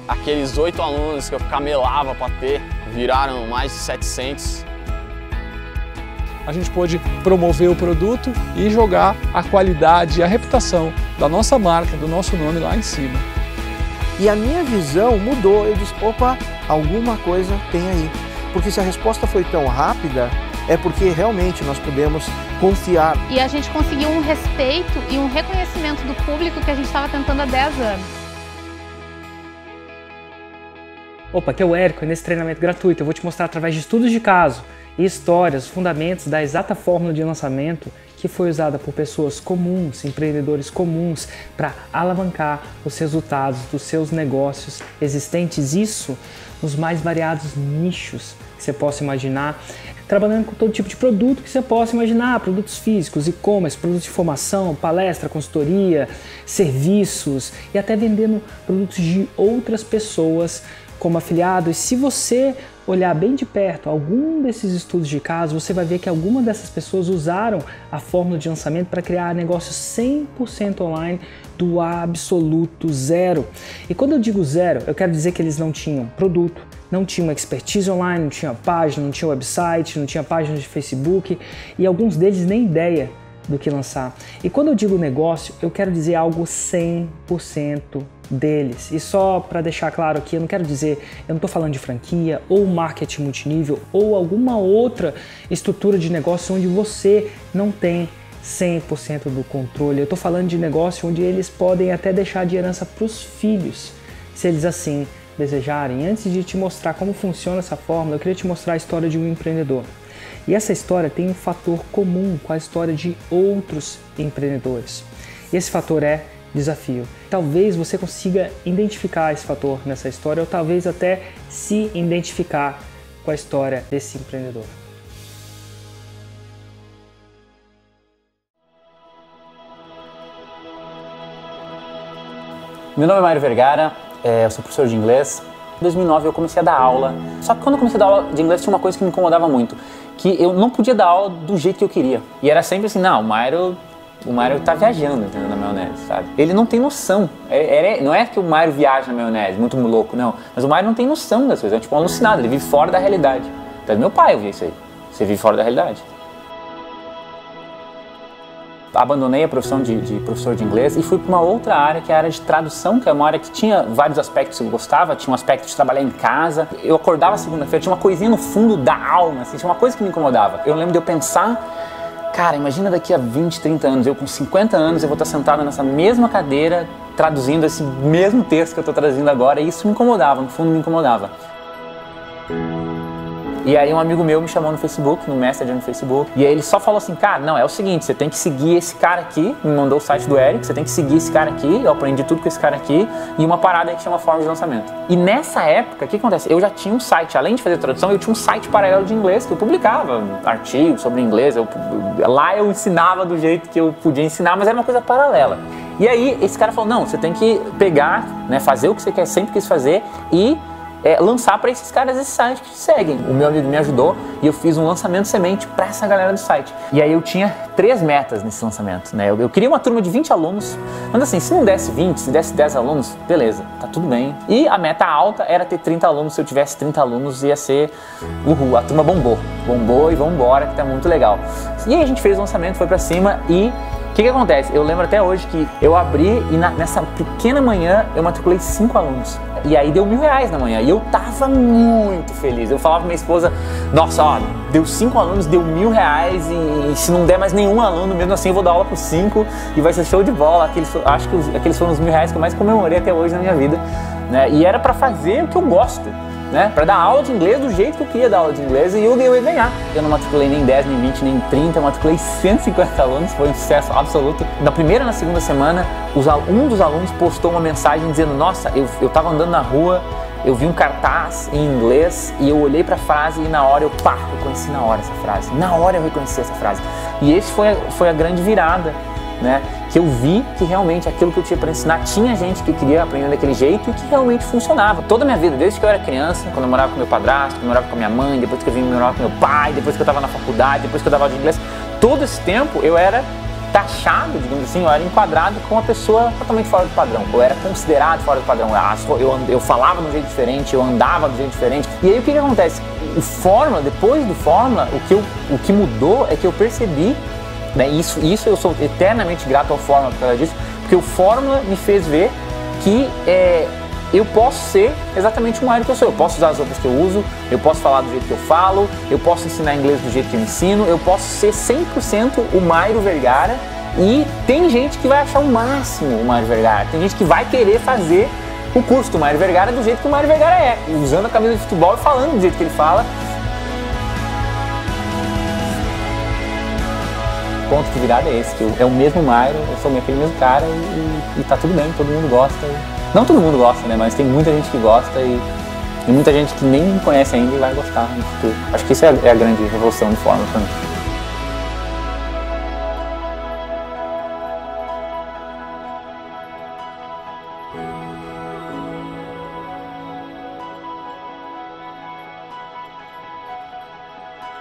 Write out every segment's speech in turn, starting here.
Aqueles 8 alunos que eu camelava para ter, viraram mais de 700. A gente pôde promover o produto e jogar a qualidade e a reputação da nossa marca, do nosso nome lá em cima. E a minha visão mudou, eu disse, opa, alguma coisa tem aí. Porque se a resposta foi tão rápida, é porque realmente nós podemos confiar. E a gente conseguiu um respeito e um reconhecimento do público que a gente estava tentando há 10 anos. Opa, aqui é o Érico, e nesse treinamento gratuito eu vou te mostrar através de estudos de caso e histórias, os fundamentos da exata fórmula de lançamento que foi usada por pessoas comuns, empreendedores comuns, para alavancar os resultados dos seus negócios existentes, isso nos mais variados nichos que você possa imaginar, trabalhando com todo tipo de produto que você possa imaginar, produtos físicos, e-commerce, produtos de formação, palestra, consultoria, serviços e até vendendo produtos de outras pessoas como afiliado. E se você olhar bem de perto algum desses estudos de caso, você vai ver que algumas dessas pessoas usaram a fórmula de lançamento para criar negócios 100% online do absoluto zero. E quando eu digo zero, eu quero dizer que eles não tinham produto, não tinham expertise online, não tinha página, não tinha website, não tinha página de Facebook e alguns deles nem ideia do que lançar. E quando eu digo negócio, eu quero dizer algo 100% deles. E só para deixar claro aqui, eu não quero dizer, eu não estou falando de franquia ou marketing multinível ou alguma outra estrutura de negócio onde você não tem 100% do controle. Eu estou falando de negócio onde eles podem até deixar de herança para os filhos, se eles assim desejarem. Antes de te mostrar como funciona essa fórmula, eu queria te mostrar a história de um empreendedor. E essa história tem um fator comum com a história de outros empreendedores. E esse fator é desafio. Talvez você consiga identificar esse fator nessa história ou talvez até se identificar com a história desse empreendedor. Meu nome é Mário Vergara, eu sou professor de inglês. Em 2009 eu comecei a dar aula, só que quando eu comecei a dar aula de inglês tinha uma coisa que me incomodava muito, que eu não podia dar aula do jeito que eu queria. E era sempre assim, não, o Mário tá viajando, entendeu, na maionese, sabe? Ele não tem noção. Não é que o Mário viaja na maionese, muito louco, não. Mas o Mário não tem noção das coisas, é tipo um alucinado, ele vive fora da realidade. Até meu pai eu vi isso aí, você vive fora da realidade. Abandonei a profissão de professor de inglês e fui para uma outra área, que é a área de tradução, que é uma área que tinha vários aspectos que eu gostava. Tinha um aspecto de trabalhar em casa. Eu acordava segunda-feira, tinha uma coisinha no fundo da alma, assim, tinha uma coisa que me incomodava. Eu lembro de eu pensar, cara, imagina daqui a 20, 30 anos, eu com 50 anos, eu vou estar sentado nessa mesma cadeira, traduzindo esse mesmo texto que eu estou traduzindo agora, e isso me incomodava, no fundo me incomodava. E aí um amigo meu me chamou no Facebook, no Messenger no Facebook, e aí ele só falou assim, cara, não, é o seguinte, você tem que seguir esse cara aqui, me mandou o site do Eric, você tem que seguir esse cara aqui, eu aprendi tudo com esse cara aqui, e uma parada aí que chama Fórmula de Lançamento. E nessa época, o que acontece? Eu já tinha um site, além de fazer tradução, eu tinha um site paralelo de inglês, que eu publicava artigos sobre inglês, lá eu ensinava do jeito que eu podia ensinar, mas era uma coisa paralela. E aí esse cara falou, não, você tem que pegar, né, fazer o que você sempre quis fazer e lançar para esses caras esse site que te seguem. O meu amigo me ajudou e eu fiz um lançamento semente para essa galera do site. E aí eu tinha 3 metas nesse lançamento, né? Eu queria uma turma de 20 alunos, mas assim, se não desse 20, se desse 10 alunos, beleza, tá tudo bem. E a meta alta era ter 30 alunos, se eu tivesse 30 alunos ia ser, uhul, a turma bombou e vambora, que tá muito legal. E aí a gente fez o lançamento, foi para cima e o que acontece? Eu lembro até hoje que eu abri e nessa pequena manhã eu matriculei 5 alunos. E aí deu R$1.000 na manhã e eu tava muito feliz. Eu falava pra minha esposa, nossa, ó, deu 5 alunos, deu R$1.000 e se não der mais nenhum aluno, mesmo assim eu vou dar aula pros 5 e vai ser show de bola. Acho que aqueles foram os R$1.000 que eu mais comemorei até hoje na minha vida, né? E era pra fazer o que eu gosto, né? Pra dar aula de inglês do jeito que eu queria dar aula de inglês e eu ia ganhar. Eu não matriculei nem 10, nem 20, nem 30, eu matriculei 150 alunos, foi um sucesso absoluto. Na primeira e na segunda semana, um dos alunos postou uma mensagem dizendo, nossa, eu tava andando na rua, eu vi um cartaz em inglês e eu olhei pra frase e na hora eu reconheci na hora essa frase. Na hora eu reconheci essa frase. E esse foi a grande virada, né? Que eu vi que realmente aquilo que eu tinha para ensinar tinha gente que queria aprender daquele jeito e que realmente funcionava. Toda a minha vida, desde que eu era criança, quando eu morava com meu padrasto, quando eu morava com a minha mãe, depois que eu vim morar com meu pai, depois que eu estava na faculdade, depois que eu dava aula de inglês, todo esse tempo eu era taxado, digamos assim, eu era enquadrado como uma pessoa totalmente fora do padrão. Eu era considerado fora do padrão. Eu falava de um jeito diferente, eu andava de um jeito diferente. E aí o que acontece? O Fórmula, depois do Fórmula, o que mudou é que eu percebi, né, isso eu sou eternamente grato ao Fórmula por causa disso, porque o Fórmula me fez ver que eu posso ser exatamente o Mairo que eu sou. Eu posso usar as roupas que eu uso, eu posso falar do jeito que eu falo, eu posso ensinar inglês do jeito que eu ensino, eu posso ser 100% o Mairo Vergara, e tem gente que vai achar o máximo o Mairo Vergara, tem gente que vai querer fazer o curso do Mairo Vergara do jeito que o Mairo Vergara é, usando a camisa de futebol e falando do jeito que ele fala. O ponto de virada é esse, que é o mesmo Mairo, eu sou aquele mesmo cara e tá tudo bem, todo mundo gosta. Não todo mundo gosta, né? Mas tem muita gente que gosta e muita gente que nem me conhece ainda e vai gostar no futuro. Acho que isso é a grande revolução do Fórmula pra mim.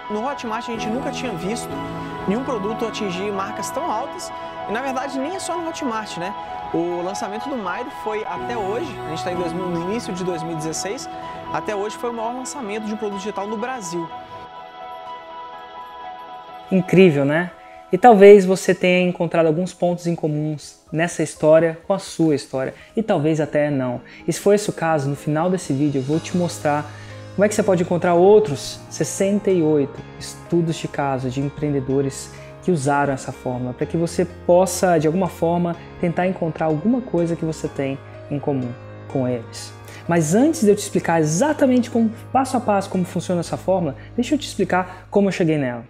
No Hotmart a gente nunca tinha visto nenhum produto atingir marcas tão altas e na verdade nem é só no Hotmart, né? O lançamento do Mairo foi até hoje, a gente está no início de 2016, até hoje foi o maior lançamento de um produto digital no Brasil. Incrível, né? E talvez você tenha encontrado alguns pontos em comuns nessa história com a sua história, e talvez até não. E se for esse o caso, no final desse vídeo eu vou te mostrar como é que você pode encontrar outros 68 estudos de caso de empreendedores que usaram essa fórmula, para que você possa, de alguma forma, tentar encontrar alguma coisa que você tem em comum com eles. Mas antes de eu te explicar exatamente como, passo a passo, como funciona essa fórmula, deixa eu te explicar como eu cheguei nela.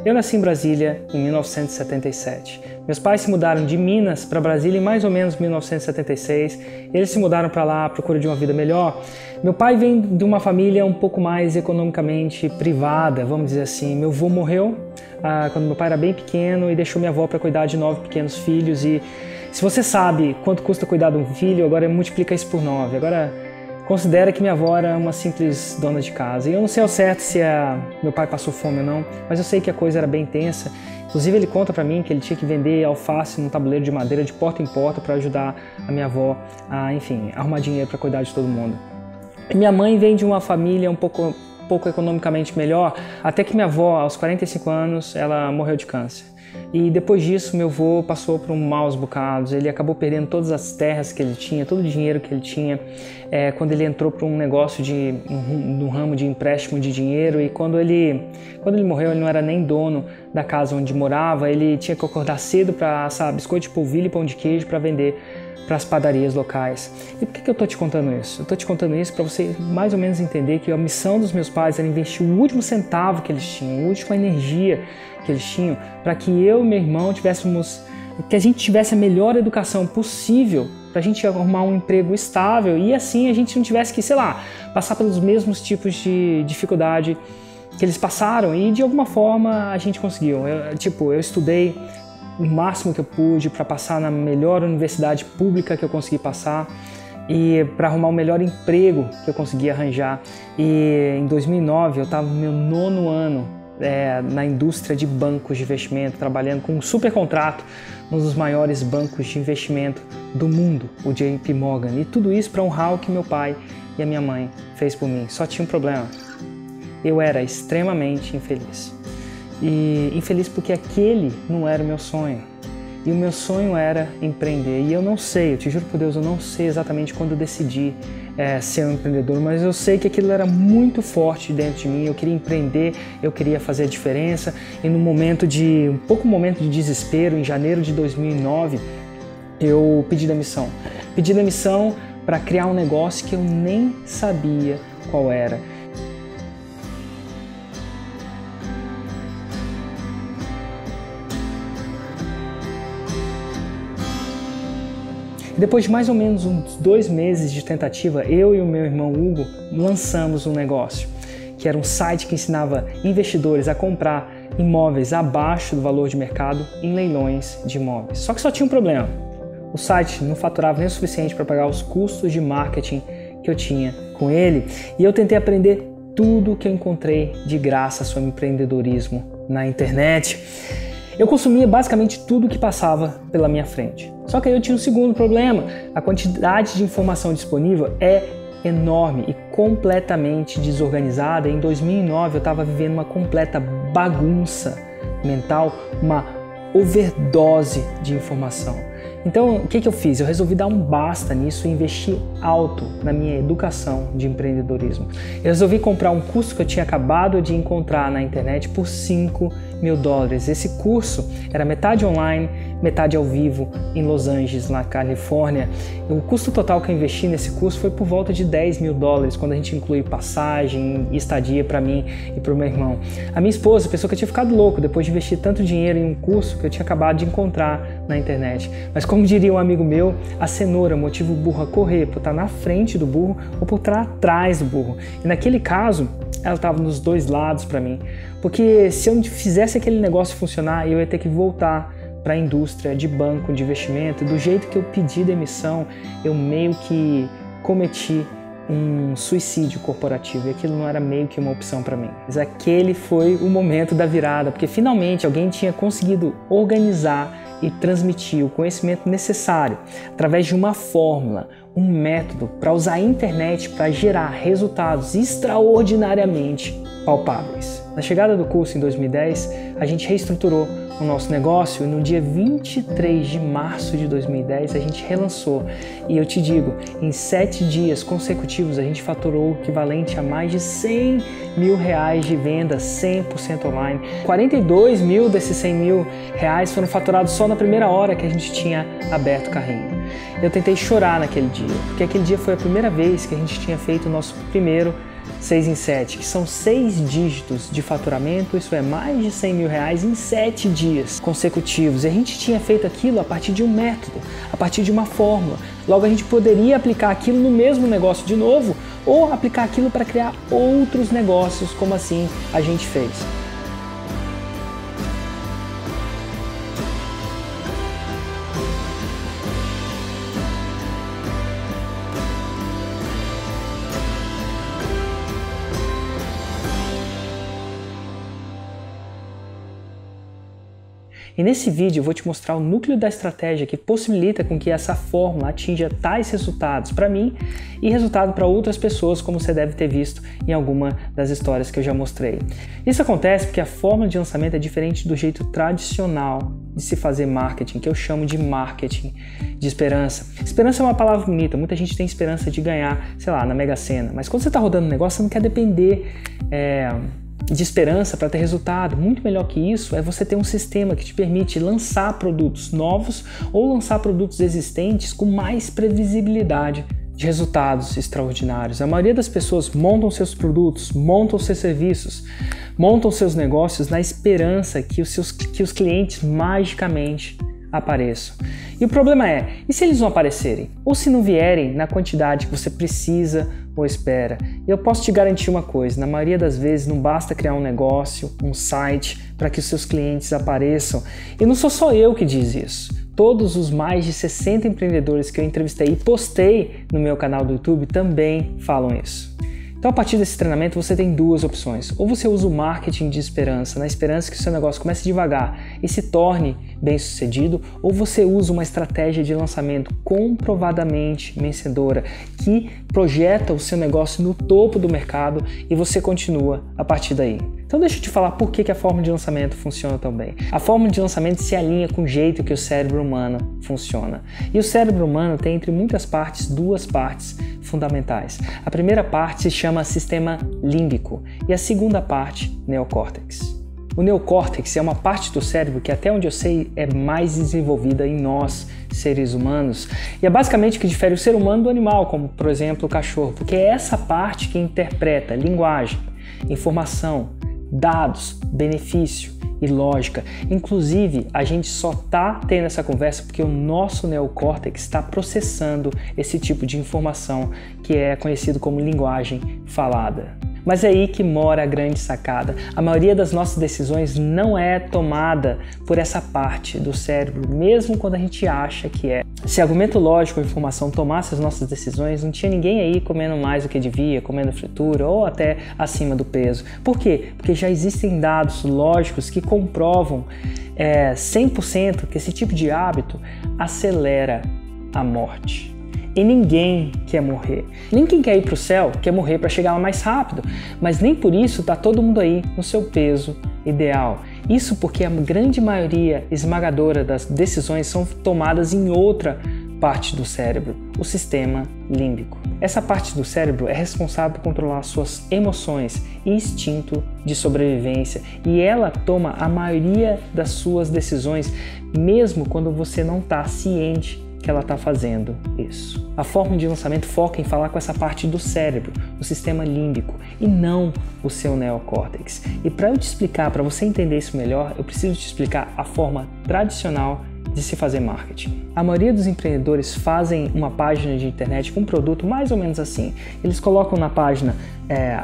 Eu nasci em Brasília em 1977. Meus pais se mudaram de Minas para Brasília em mais ou menos 1976. Eles se mudaram para lá à procura de uma vida melhor. Meu pai vem de uma família um pouco mais economicamente privada, vamos dizer assim. Meu avô morreu quando meu pai era bem pequeno e deixou minha avó para cuidar de 9 pequenos filhos. E se você sabe quanto custa cuidar de um filho, agora multiplica isso por 9. Agora considera que minha avó era uma simples dona de casa. E eu não sei ao certo se meu pai passou fome ou não, mas eu sei que a coisa era bem tensa. Inclusive ele conta pra mim que ele tinha que vender alface num tabuleiro de madeira de porta em porta para ajudar a minha avó a, enfim, arrumar dinheiro para cuidar de todo mundo. E minha mãe vem de uma família um pouco economicamente melhor, até que minha avó, aos 45 anos, ela morreu de câncer. E depois disso, meu avô passou por maus bocados, ele acabou perdendo todas as terras que ele tinha, todo o dinheiro que ele tinha, quando ele entrou para um negócio no ramo de empréstimo de dinheiro, e quando ele morreu, ele não era nem dono da casa onde morava, ele tinha que acordar cedo para assar biscoito de polvilho e pão de queijo para vender para as padarias locais. E por que eu estou te contando isso? Eu estou te contando isso para você mais ou menos entender que a missão dos meus pais era investir o último centavo que eles tinham, a última energia que eles tinham, para que eu e meu irmão que a gente tivesse a melhor educação possível, para a gente arrumar um emprego estável e assim a gente não tivesse que, sei lá, passar pelos mesmos tipos de dificuldade que eles passaram, e de alguma forma a gente conseguiu. Eu estudei o máximo que eu pude para passar na melhor universidade pública que eu consegui passar e para arrumar o melhor emprego que eu consegui arranjar. E em 2009 eu estava no meu 9º ano na indústria de bancos de investimento, trabalhando com um super contrato num dos maiores bancos de investimento do mundo, o JP Morgan. E tudo isso para honrar o que meu pai e a minha mãe fez por mim. Só tinha um problema: eu era extremamente infeliz. E infeliz porque aquele não era o meu sonho. E o meu sonho era empreender. E eu não sei, eu te juro por Deus, eu não sei exatamente quando eu decidi ser um empreendedor, mas eu sei que aquilo era muito forte dentro de mim. Eu queria empreender, eu queria fazer a diferença. E no momento de desespero, em janeiro de 2009, eu pedi demissão. Pedi demissão para criar um negócio que eu nem sabia qual era. Depois de mais ou menos uns 2 meses de tentativa, eu e o meu irmão Hugo lançamos um negócio, que era um site que ensinava investidores a comprar imóveis abaixo do valor de mercado em leilões de imóveis. Só que só tinha um problema. O site não faturava nem o suficiente para pagar os custos de marketing que eu tinha com ele. E eu tentei aprender tudo que eu encontrei de graça sobre empreendedorismo na internet. Eu consumia basicamente tudo que passava pela minha frente. Só que aí eu tinha um segundo problema. A quantidade de informação disponível é enorme e completamente desorganizada. Em 2009 eu estava vivendo uma completa bagunça mental, uma overdose de informação. Então, o que eu fiz? Eu resolvi dar um basta nisso e investir alto na minha educação de empreendedorismo. Eu resolvi comprar um curso que eu tinha acabado de encontrar na internet por $5.000. Esse curso era metade online, metade ao vivo em Los Angeles, na Califórnia. E o custo total que eu investi nesse curso foi por volta de $10.000, quando a gente inclui passagem e estadia para mim e para o meu irmão. A minha esposa pensou que eu tinha ficado louco depois de investir tanto dinheiro em um curso que eu tinha acabado de encontrar na internet. Mas como diria um amigo meu, a cenoura motiva o burro a correr por estar na frente do burro ou por estar atrás do burro. E naquele caso, ela estava nos dois lados para mim. Porque se eu não fizesse aquele negócio funcionar, eu ia ter que voltar para a indústria de banco de investimento. E do jeito que eu pedi demissão, eu meio que cometi um suicídio corporativo. E aquilo não era meio que uma opção para mim. Mas aquele foi o momento da virada, porque finalmente alguém tinha conseguido organizar e transmitir o conhecimento necessário através de uma fórmula, um método para usar a internet para gerar resultados extraordinariamente palpáveis. Na chegada do curso em 2010, a gente reestruturou o nosso negócio e no dia 23 de março de 2010 a gente relançou. E eu te digo, em 7 dias consecutivos a gente faturou o equivalente a mais de R$100 mil de venda 100% online. 42 mil desses R$100 mil foram faturados só na primeira hora que a gente tinha aberto o carrinho. Eu tentei chorar naquele dia, porque aquele dia foi a primeira vez que a gente tinha feito o nosso primeiro 6 em 7, que são 6 dígitos de faturamento, isso é mais de R$100 mil em 7 dias consecutivos. E a gente tinha feito aquilo a partir de um método, a partir de uma fórmula. Logo a gente poderia aplicar aquilo no mesmo negócio de novo ou aplicar aquilo para criar outros negócios, como assim a gente fez. E nesse vídeo eu vou te mostrar o núcleo da estratégia que possibilita com que essa fórmula atinja tais resultados para mim e resultado para outras pessoas, como você deve ter visto em alguma das histórias que eu já mostrei. Isso acontece porque a fórmula de lançamento é diferente do jeito tradicional de se fazer marketing, que eu chamo de marketing de esperança. Esperança é uma palavra bonita, muita gente tem esperança de ganhar, sei lá, na Mega Sena, mas quando você está rodando um negócio, você não quer depender de esperança para ter resultado. Muito melhor que isso é você ter um sistema que te permite lançar produtos novos ou lançar produtos existentes com mais previsibilidade de resultados extraordinários. A maioria das pessoas montam seus produtos, montam seus serviços, montam seus negócios na esperança que os clientes magicamente apareçam. E o problema é, e se eles não aparecerem? Ou se não vierem na quantidade que você precisa ou espera? Eu posso te garantir uma coisa, na maioria das vezes não basta criar um negócio, um site para que os seus clientes apareçam. E não sou só eu que diz isso. Todos os mais de 60 empreendedores que eu entrevistei e postei no meu canal do YouTube também falam isso. Então, a partir desse treinamento, você tem duas opções. Ou você usa o marketing de esperança, na esperança que o seu negócio comece devagar e se torne bem-sucedido, ou você usa uma estratégia de lançamento comprovadamente vencedora, que projeta o seu negócio no topo do mercado e você continua a partir daí. Então deixa eu te falar por que a fórmula de lançamento funciona tão bem. A fórmula de lançamento se alinha com o jeito que o cérebro humano funciona. E o cérebro humano tem, entre muitas partes, duas partes fundamentais. A primeira parte se chama sistema límbico e a segunda parte, neocórtex. O neocórtex é uma parte do cérebro que, até onde eu sei, é mais desenvolvida em nós, seres humanos. E é basicamente o que difere o ser humano do animal, como, por exemplo, o cachorro, porque é essa parte que interpreta linguagem, informação, dados, benefício e lógica. Inclusive, a gente só está tendo essa conversa porque o nosso neocórtex está processando esse tipo de informação que é conhecido como linguagem falada. Mas é aí que mora a grande sacada. A maioria das nossas decisões não é tomada por essa parte do cérebro, mesmo quando a gente acha que é. Se argumento lógico ou informação tomasse as nossas decisões, não tinha ninguém aí comendo mais do que devia, comendo fritura ou até acima do peso. Por quê? Porque já existem dados lógicos que comprovam 100% que esse tipo de hábito acelera a morte. E ninguém quer morrer. Nem quem quer ir para o céu quer morrer para chegar lá mais rápido, mas nem por isso está todo mundo aí no seu peso ideal. Isso porque a grande maioria esmagadora das decisões são tomadas em outra parte do cérebro, o sistema límbico. Essa parte do cérebro é responsável por controlar suas emoções e instinto de sobrevivência, e ela toma a maioria das suas decisões, mesmo quando você não está ciente que ela está fazendo isso. A fórmula de lançamento foca em falar com essa parte do cérebro, o sistema límbico, e não o seu neocórtex. E para eu te explicar, para você entender isso melhor, eu preciso te explicar a forma tradicional de se fazer marketing. A maioria dos empreendedores fazem uma página de internet com um produto mais ou menos assim. Eles colocam na página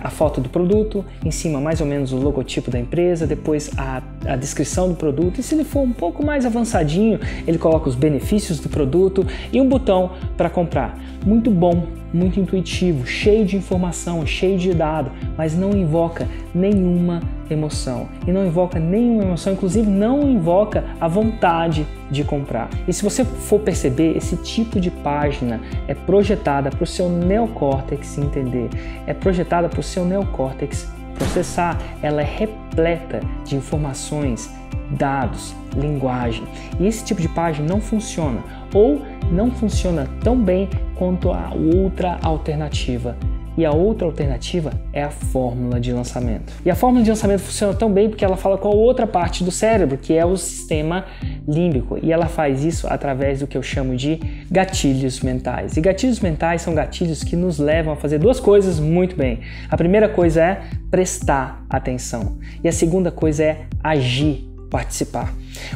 a foto do produto, em cima mais ou menos o logotipo da empresa, depois a descrição do produto, e se ele for um pouco mais avançadinho, ele coloca os benefícios do produto e um botão para comprar. Muito bom, muito intuitivo, cheio de informação, cheio de dado, mas não invoca nenhuma emoção. E não invoca nenhuma emoção, inclusive não invoca a vontade de comprar. E se você for perceber, esse tipo de página é projetada para o seu neocórtex entender, é projetada para o seu neocórtex processar. Ela é repleta de informações, dados, linguagem. E esse tipo de página não funciona, ou não funciona tão bem quanto a outra alternativa. E a outra alternativa é a fórmula de lançamento. E a fórmula de lançamento funciona tão bem porque ela fala com a outra parte do cérebro, que é o sistema límbico. E ela faz isso através do que eu chamo de gatilhos mentais. E gatilhos mentais são gatilhos que nos levam a fazer duas coisas muito bem. A primeira coisa é prestar atenção. E a segunda coisa é agir, participar.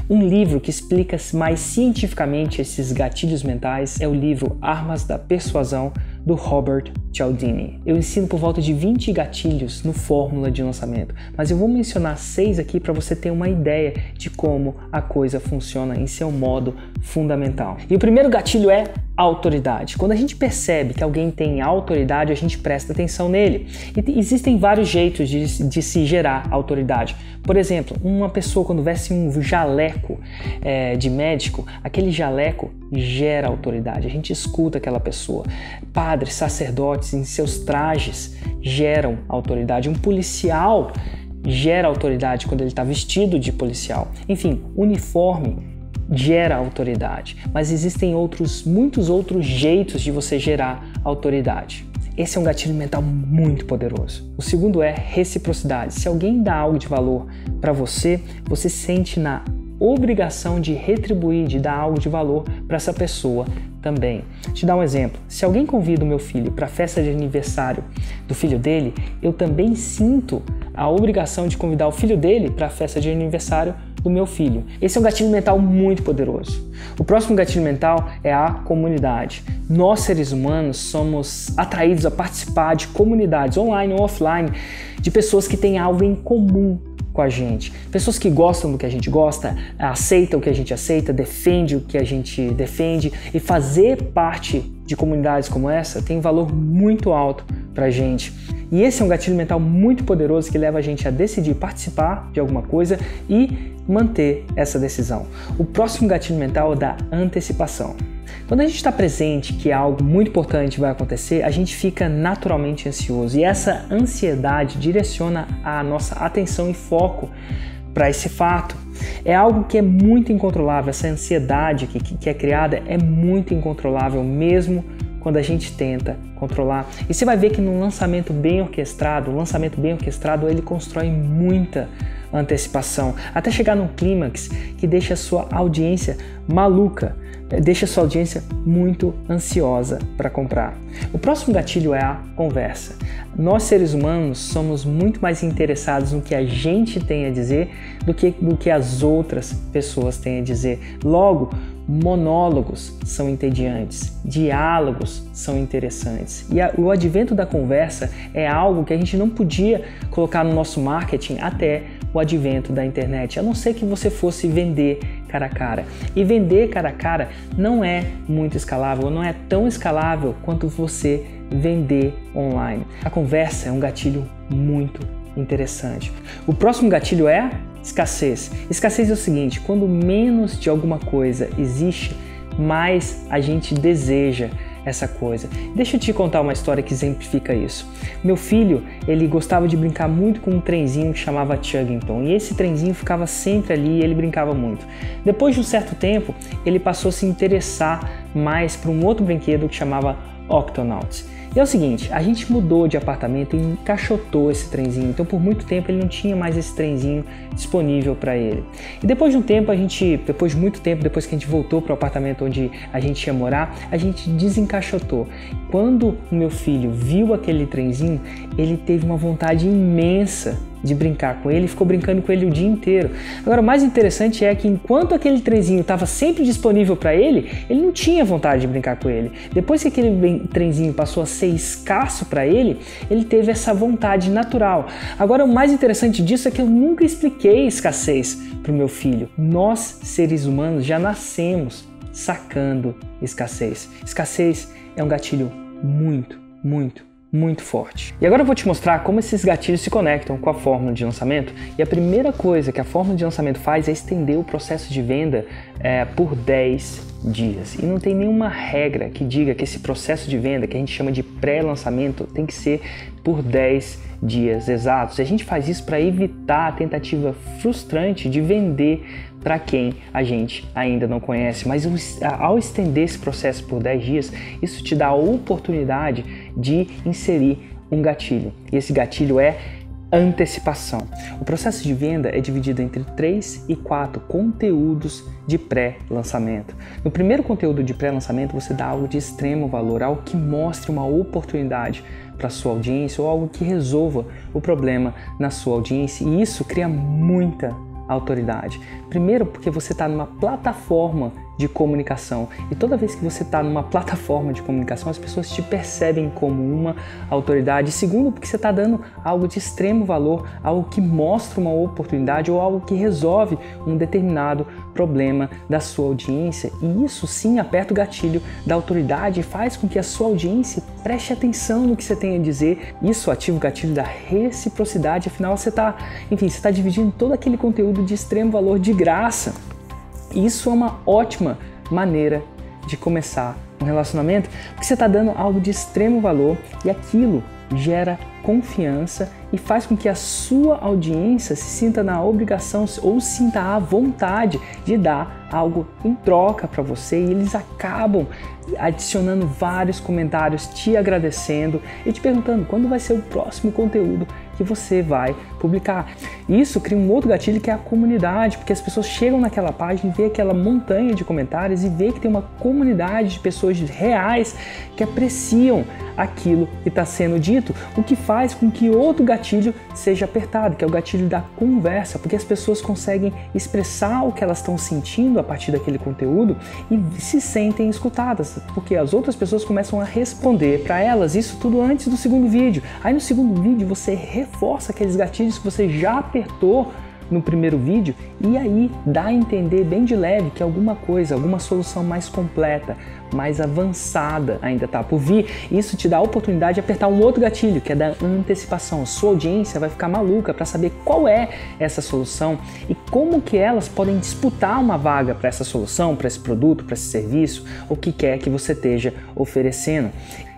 Um livro que explica mais cientificamente esses gatilhos mentais é o livro Armas da Persuasão, do Robert Cialdini. Eu ensino por volta de 20 gatilhos no fórmula de lançamento, mas eu vou mencionar 6 aqui para você ter uma ideia de como a coisa funciona em seu modo fundamental. E o primeiro gatilho é autoridade. Quando a gente percebe que alguém tem autoridade, a gente presta atenção nele. E existem vários jeitos de se gerar autoridade. Por exemplo, uma pessoa quando veste um jaleco de médico, aquele jaleco gera autoridade. A gente escuta aquela pessoa. Padres, sacerdotes em seus trajes geram autoridade. Um policial gera autoridade quando ele está vestido de policial. Enfim, uniforme gera autoridade. Mas existem muitos outros jeitos de você gerar autoridade. Esse é um gatilho mental muito poderoso. O segundo é reciprocidade. Se alguém dá algo de valor para você, você sente na obrigação de retribuir, de dar algo de valor para essa pessoa também. Vou te dar um exemplo. Se alguém convida o meu filho para a festa de aniversário do filho dele, eu também sinto a obrigação de convidar o filho dele para a festa de aniversário do meu filho. Esse é um gatilho mental muito poderoso. O próximo gatilho mental é a comunidade. Nós, seres humanos, somos atraídos a participar de comunidades online ou offline de pessoas que têm algo em comum com a gente. Pessoas que gostam do que a gente gosta, aceitam o que a gente aceita, defendem o que a gente defende, e fazer parte de comunidades como essa tem um valor muito alto pra gente. E esse é um gatilho mental muito poderoso que leva a gente a decidir participar de alguma coisa e manter essa decisão. O próximo gatilho mental é o da antecipação. Quando a gente está presente que algo muito importante vai acontecer, a gente fica naturalmente ansioso, e essa ansiedade direciona a nossa atenção e foco para esse fato. É algo que é muito incontrolável. Essa ansiedade que é criada é muito incontrolável mesmo quando a gente tenta controlar. E você vai ver que no lançamento bem orquestrado, ele constrói muita antecipação, até chegar num clímax que deixa a sua audiência maluca, deixa a sua audiência muito ansiosa para comprar. O próximo gatilho é a conversa. Nós, seres humanos, somos muito mais interessados no que a gente tem a dizer do que as outras pessoas têm a dizer. Logo, monólogos são entediantes, diálogos são interessantes. E o advento da conversa é algo que a gente não podia colocar no nosso marketing até o advento da internet, a não ser que você fosse vender cara a cara. E vender cara a cara não é muito escalável, não é tão escalável quanto você vender online. A conversa é um gatilho muito interessante. O próximo gatilho é escassez. Escassez é o seguinte: quando menos de alguma coisa existe, mais a gente deseja essa coisa. Deixa eu te contar uma história que exemplifica isso. Meu filho, ele gostava de brincar muito com um trenzinho que chamava Chuggington, e esse trenzinho ficava sempre ali e ele brincava muito. Depois de um certo tempo, ele passou a se interessar mais por um outro brinquedo que chamava Octonauts. E é o seguinte, a gente mudou de apartamento e encaixotou esse trenzinho, então por muito tempo ele não tinha mais esse trenzinho disponível para ele. E depois de um tempo, depois que a gente voltou para o apartamento onde a gente ia morar, a gente desencaixotou. Quando o meu filho viu aquele trenzinho, ele teve uma vontade imensa de brincar com ele, ficou brincando com ele o dia inteiro. Agora, o mais interessante é que enquanto aquele trenzinho estava sempre disponível para ele, ele não tinha vontade de brincar com ele. Depois que aquele trenzinho passou a ser escasso para ele, ele teve essa vontade natural. Agora, o mais interessante disso é que eu nunca expliquei escassez para o meu filho. Nós, seres humanos, já nascemos sacando escassez. Escassez é um gatilho muito forte. E agora eu vou te mostrar como esses gatilhos se conectam com a fórmula de lançamento. E a primeira coisa que a fórmula de lançamento faz é estender o processo de venda por 10 dias. E não tem nenhuma regra que diga que esse processo de venda, que a gente chama de pré-lançamento, tem que ser por 10 dias exatos. E a gente faz isso para evitar a tentativa frustrante de vender para quem a gente ainda não conhece. Mas ao estender esse processo por 10 dias, isso te dá a oportunidade de inserir um gatilho. E esse gatilho é antecipação. O processo de venda é dividido entre 3 e 4 conteúdos de pré-lançamento. No primeiro conteúdo de pré-lançamento, você dá algo de extremo valor, algo que mostre uma oportunidade para a sua audiência ou algo que resolva o problema na sua audiência, e isso cria muita autoridade. Primeiro, porque você está numa plataforma de comunicação, e toda vez que você está numa plataforma de comunicação, as pessoas te percebem como uma autoridade. Segundo, porque você está dando algo de extremo valor, algo que mostra uma oportunidade ou algo que resolve um determinado problema da sua audiência, e isso sim aperta o gatilho da autoridade e faz com que a sua audiência preste atenção no que você tem a dizer. Isso ativa o gatilho da reciprocidade, afinal você está dividindo todo aquele conteúdo de extremo valor de graça. Isso é uma ótima maneira de começar um relacionamento, porque você está dando algo de extremo valor e aquilo gera confiança e faz com que a sua audiência se sinta na obrigação ou sinta a vontade de dar algo em troca para você, e eles acabam adicionando vários comentários te agradecendo e te perguntando quando vai ser o próximo conteúdo que você vai publicar. Isso cria um outro gatilho, que é a comunidade, porque as pessoas chegam naquela página e vê aquela montanha de comentários e vê que tem uma comunidade de pessoas reais que apreciam aquilo que está sendo dito, o que faz com que outro gatilho seja apertado, que é o gatilho da conversa, porque as pessoas conseguem expressar o que elas estão sentindo a partir daquele conteúdo e se sentem escutadas, porque as outras pessoas começam a responder para elas, isso tudo antes do segundo vídeo. Aí no segundo vídeo você reforça aqueles gatilhos que você já apertou no primeiro vídeo, e aí dá a entender bem de leve que alguma solução mais completa, mais avançada ainda está por vir. Isso te dá a oportunidade de apertar um outro gatilho, que é da antecipação. A sua audiência vai ficar maluca para saber qual é essa solução e como que elas podem disputar uma vaga para essa solução, para esse produto, para esse serviço, o que quer que você esteja oferecendo.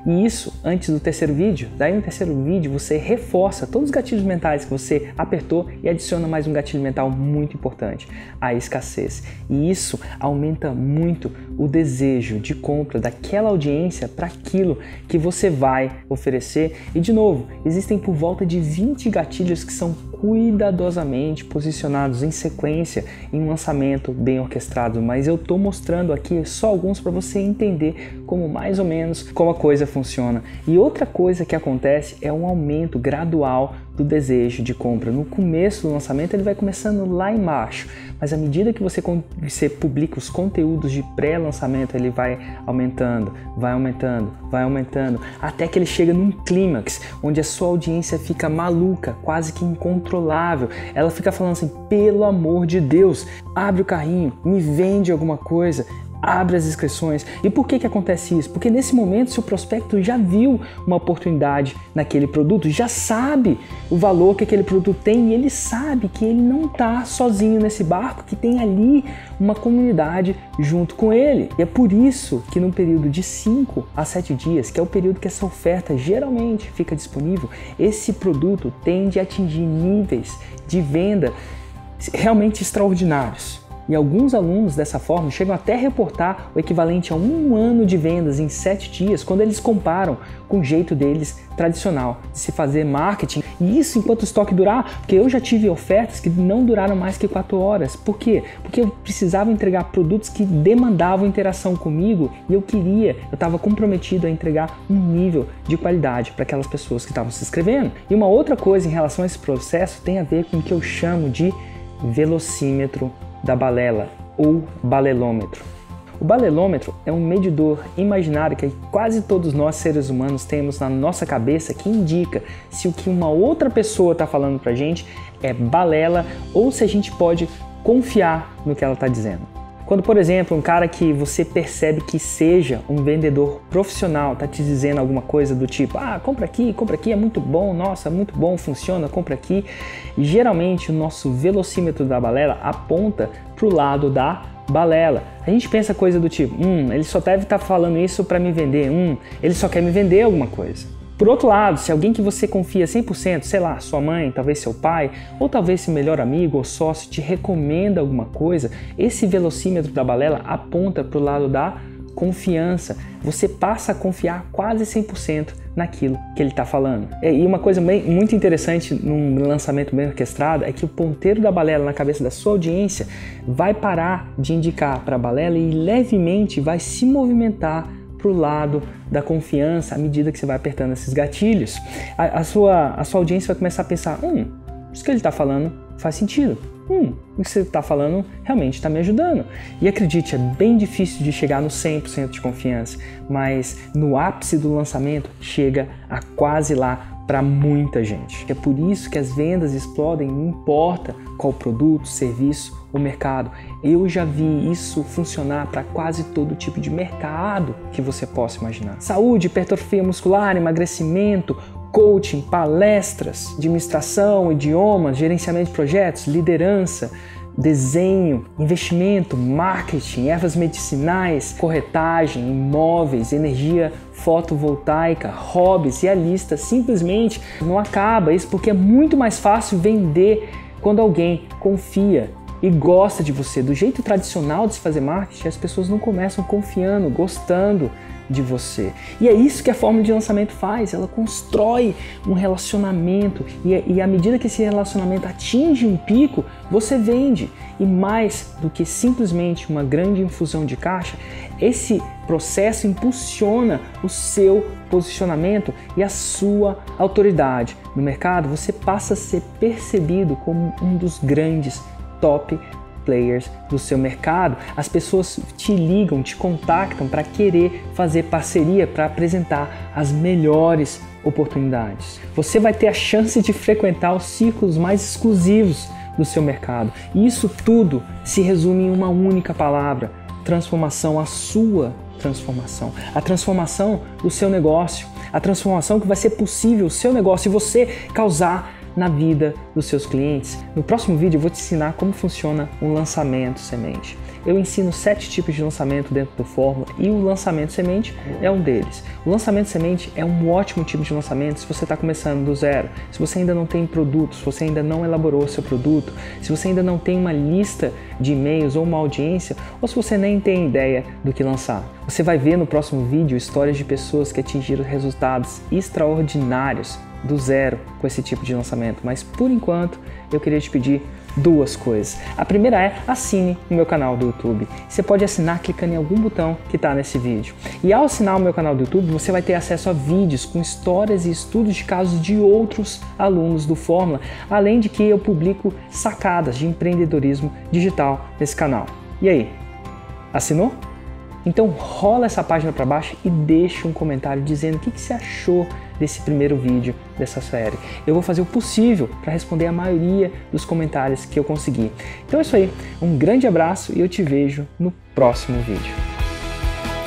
E isso antes do terceiro vídeo. Daí no terceiro vídeo você reforça todos os gatilhos mentais que você apertou e adiciona mais um gatilho mental muito importante, a escassez. E isso aumenta muito o desejo de compra daquela audiência para aquilo que você vai oferecer. E de novo, existem por volta de 20 gatilhos que são cuidadosamente posicionados em sequência em um lançamento bem orquestrado, mas eu estou mostrando aqui só alguns para você entender como mais ou menos como a coisa funciona. E outra coisa que acontece é um aumento gradual do desejo de compra. No começo do lançamento ele vai começando lá embaixo, mas à medida que você publica os conteúdos de pré-lançamento, ele vai aumentando, até que ele chega num clímax, onde a sua audiência fica maluca, quase que incontrolável. Ela fica falando assim: pelo amor de Deus, abre o carrinho, me vende alguma coisa, abre as inscrições. E por que acontece isso? Porque nesse momento seu prospecto já viu uma oportunidade naquele produto, já sabe o valor que aquele produto tem e ele sabe que ele não está sozinho nesse barco, que tem ali uma comunidade junto com ele. E é por isso que no período de 5 a 7 dias, que é o período que essa oferta geralmente fica disponível, esse produto tende a atingir níveis de venda realmente extraordinários. E alguns alunos dessa forma chegam até a reportar o equivalente a 1 ano de vendas em 7 dias, quando eles comparam com o jeito deles tradicional de se fazer marketing. E isso enquanto o estoque durar, porque eu já tive ofertas que não duraram mais que 4 horas. Por quê? Porque eu precisava entregar produtos que demandavam interação comigo e eu estava comprometido a entregar um nível de qualidade para aquelas pessoas que estavam se inscrevendo. E uma outra coisa em relação a esse processo tem a ver com o que eu chamo de velocímetro da balela ou balelômetro. O balelômetro é um medidor imaginário que quase todos nós seres humanos temos na nossa cabeça, que indica se o que uma outra pessoa está falando pra gente é balela ou se a gente pode confiar no que ela está dizendo. Quando, por exemplo, um cara que você percebe que seja um vendedor profissional está te dizendo alguma coisa do tipo: ah, compra aqui, é muito bom, nossa, muito bom, funciona, compra aqui. E geralmente o nosso velocímetro da balela aponta para o lado da balela. A gente pensa coisa do tipo: ele só deve estar falando isso para me vender, ele só quer me vender alguma coisa. Por outro lado, se alguém que você confia 100%, sei lá, sua mãe, talvez seu pai, ou talvez seu melhor amigo ou sócio te recomenda alguma coisa, esse velocímetro da balela aponta para o lado da confiança. Você passa a confiar quase 100% naquilo que ele está falando. E uma coisa muito interessante num lançamento bem orquestrado é que o ponteiro da balela na cabeça da sua audiência vai parar de indicar para a balela e levemente vai se movimentar para o lado da confiança à medida que você vai apertando esses gatilhos. A sua audiência vai começar a pensar: isso que ele está falando faz sentido. O que você está falando realmente está me ajudando. E acredite, é bem difícil de chegar no 100% de confiança, mas no ápice do lançamento chega a quase lá para muita gente. É por isso que as vendas explodem, não importa qual produto, serviço ou mercado. Eu já vi isso funcionar para quase todo tipo de mercado que você possa imaginar. Saúde, hipertrofia muscular, emagrecimento, coaching, palestras, administração, idiomas, gerenciamento de projetos, liderança, desenho, investimento, marketing, ervas medicinais, corretagem, imóveis, energia fotovoltaica, hobbies, e a lista simplesmente não acaba. Isso porque é muito mais fácil vender quando alguém confia e gosta de você. Do jeito tradicional de se fazer marketing, as pessoas não começam confiando, gostando de você. E é isso que a fórmula de lançamento faz. Ela constrói um relacionamento e à medida que esse relacionamento atinge um pico, você vende. E mais do que simplesmente uma grande infusão de caixa, esse processo impulsiona o seu posicionamento e a sua autoridade no mercado. Você passa a ser percebido como um dos grandes top players do seu mercado. As pessoas te ligam, te contactam para querer fazer parceria, para apresentar as melhores oportunidades. Você vai ter a chance de frequentar os círculos mais exclusivos do seu mercado. E isso tudo se resume em uma única palavra: transformação. A sua transformação, a transformação do seu negócio, a transformação que vai ser possível o seu negócio e você causar na vida dos seus clientes. No próximo vídeo eu vou te ensinar como funciona um lançamento semente. Eu ensino 7 tipos de lançamento dentro do Fórmula e o lançamento semente é um deles. O lançamento semente é um ótimo tipo de lançamento se você está começando do zero, se você ainda não tem produto, se você ainda não elaborou o seu produto, se você ainda não tem uma lista de e-mails ou uma audiência, ou se você nem tem ideia do que lançar. Você vai ver no próximo vídeo histórias de pessoas que atingiram resultados extraordinários do zero com esse tipo de lançamento, mas por enquanto eu queria te pedir 2 coisas. A primeira é assine o meu canal do YouTube. Você pode assinar clicando em algum botão que está nesse vídeo. E ao assinar o meu canal do YouTube, você vai ter acesso a vídeos com histórias e estudos de casos de outros alunos do Fórmula, além de que eu publico sacadas de empreendedorismo digital nesse canal. E aí, assinou? Então rola essa página para baixo e deixa um comentário dizendo o que você achou desse primeiro vídeo dessa série. Eu vou fazer o possível para responder a maioria dos comentários que eu conseguir. Então é isso aí, um grande abraço e eu te vejo no próximo vídeo.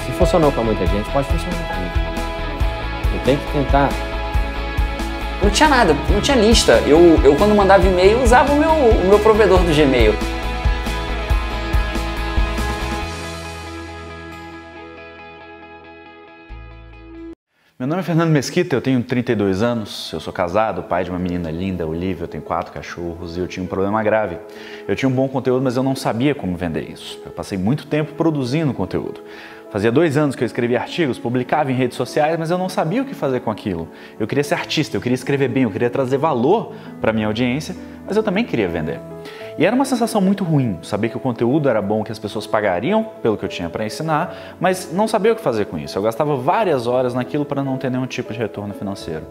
Se funcionou para muita gente, pode funcionar para mim. Eu tenho que tentar. Não tinha nada, não tinha lista. Eu quando mandava e-mail usava o meu provedor do Gmail. Meu nome é Fernando Mesquita, eu tenho 32 anos, eu sou casado, pai de uma menina linda, Olivia, eu tenho 4 cachorros e eu tinha um problema grave. Eu tinha um bom conteúdo, mas eu não sabia como vender isso. Eu passei muito tempo produzindo conteúdo. Fazia 2 anos que eu escrevia artigos, publicava em redes sociais, mas eu não sabia o que fazer com aquilo. Eu queria ser artista, eu queria escrever bem, eu queria trazer valor para a minha audiência, mas eu também queria vender. E era uma sensação muito ruim, saber que o conteúdo era bom, que as pessoas pagariam pelo que eu tinha para ensinar, mas não sabia o que fazer com isso. Eu gastava várias horas naquilo para não ter nenhum tipo de retorno financeiro.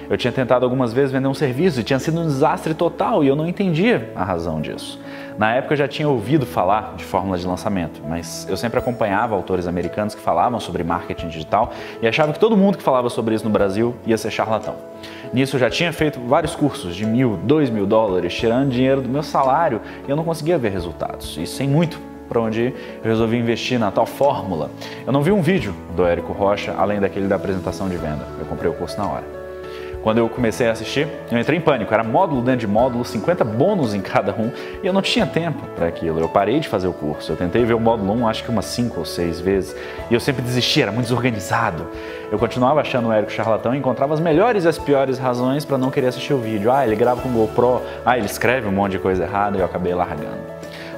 Eu tinha tentado algumas vezes vender um serviço e tinha sido um desastre total e eu não entendia a razão disso. Na época eu já tinha ouvido falar de fórmula de lançamento, mas eu sempre acompanhava autores americanos que falavam sobre marketing digital e achava que todo mundo que falava sobre isso no Brasil ia ser charlatão. Nisso eu já tinha feito vários cursos de $1.000, $2.000, tirando dinheiro do meu salário e eu não conseguia ver resultados, e sem muito para onde ir, eu resolvi investir na tal fórmula. Eu não vi um vídeo do Érico Rocha, além daquele da apresentação de venda, eu comprei o curso na hora. Quando eu comecei a assistir, eu entrei em pânico, era módulo dentro de módulo, 50 bônus em cada um, e eu não tinha tempo para aquilo. Eu parei de fazer o curso, eu tentei ver o módulo 1 acho que umas 5 ou 6 vezes, e eu sempre desistia, era muito desorganizado. Eu continuava achando o Érico charlatão e encontrava as melhores e as piores razões para não querer assistir o vídeo. Ele grava com GoPro, ele escreve um monte de coisa errada, e eu acabei largando.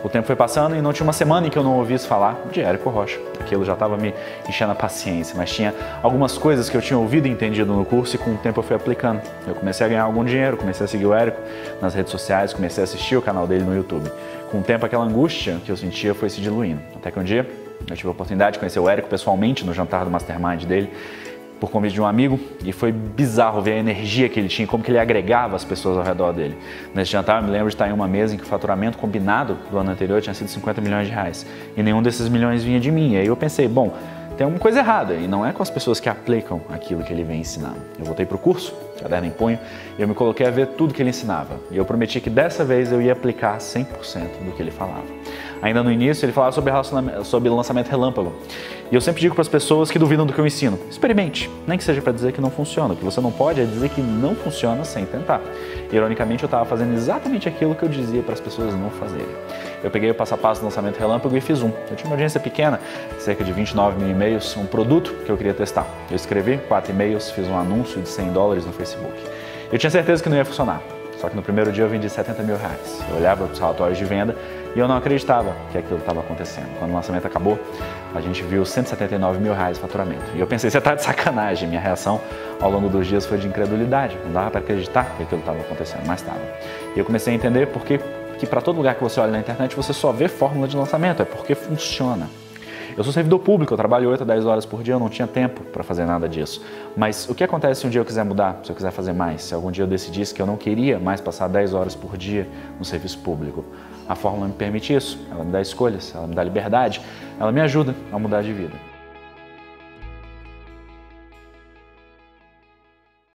O tempo foi passando e não tinha uma semana em que eu não ouvisse falar de Érico Rocha. Aquilo já estava me enchendo a paciência, mas tinha algumas coisas que eu tinha ouvido e entendido no curso e com o tempo eu fui aplicando. Eu comecei a ganhar algum dinheiro, comecei a seguir o Érico nas redes sociais, comecei a assistir o canal dele no YouTube. Com o tempo aquela angústia que eu sentia foi se diluindo. Até que um dia eu tive a oportunidade de conhecer o Érico pessoalmente no jantar do Mastermind dele, por convite de um amigo, e foi bizarro ver a energia que ele tinha, como que ele agregava as pessoas ao redor dele. Nesse jantar eu me lembro de estar em uma mesa em que o faturamento combinado do ano anterior tinha sido 50 milhões de reais, e nenhum desses milhões vinha de mim. E aí eu pensei, bom, tem alguma coisa errada, e não é com as pessoas que aplicam aquilo que ele vem ensinando. Eu voltei para o curso, caderno em punho, e eu me coloquei a ver tudo que ele ensinava. E eu prometi que dessa vez eu ia aplicar 100% do que ele falava. Ainda no início ele falava sobre lançamento relâmpago. E eu sempre digo para as pessoas que duvidam do que eu ensino, experimente, nem que seja para dizer que não funciona. O que você não pode é dizer que não funciona sem tentar. Ironicamente eu estava fazendo exatamente aquilo que eu dizia para as pessoas não fazerem. Eu peguei o passo a passo do lançamento relâmpago e fiz um. Eu tinha uma audiência pequena, cerca de 29 mil e-mails, um produto que eu queria testar. Eu escrevi 4 e-mails, fiz um anúncio de $100 no Facebook. Eu tinha certeza que não ia funcionar. Só que no primeiro dia eu vendi 70 mil reais. Eu olhava para os relatórios de venda e eu não acreditava que aquilo estava acontecendo. Quando o lançamento acabou, a gente viu 179 mil reais de faturamento. E eu pensei, você está de sacanagem. Minha reação ao longo dos dias foi de incredulidade. Não dava para acreditar que aquilo estava acontecendo, mas estava. E eu comecei a entender por que para todo lugar que você olha na internet você só vê fórmula de lançamento. É porque funciona. Eu sou servidor público, eu trabalho 8 a 10 horas por dia, eu não tinha tempo para fazer nada disso. Mas o que acontece se um dia eu quiser mudar, se eu quiser fazer mais, se algum dia eu decidisse que eu não queria mais passar 10 horas por dia no serviço público? A fórmula me permite isso, ela me dá escolhas, ela me dá liberdade, ela me ajuda a mudar de vida.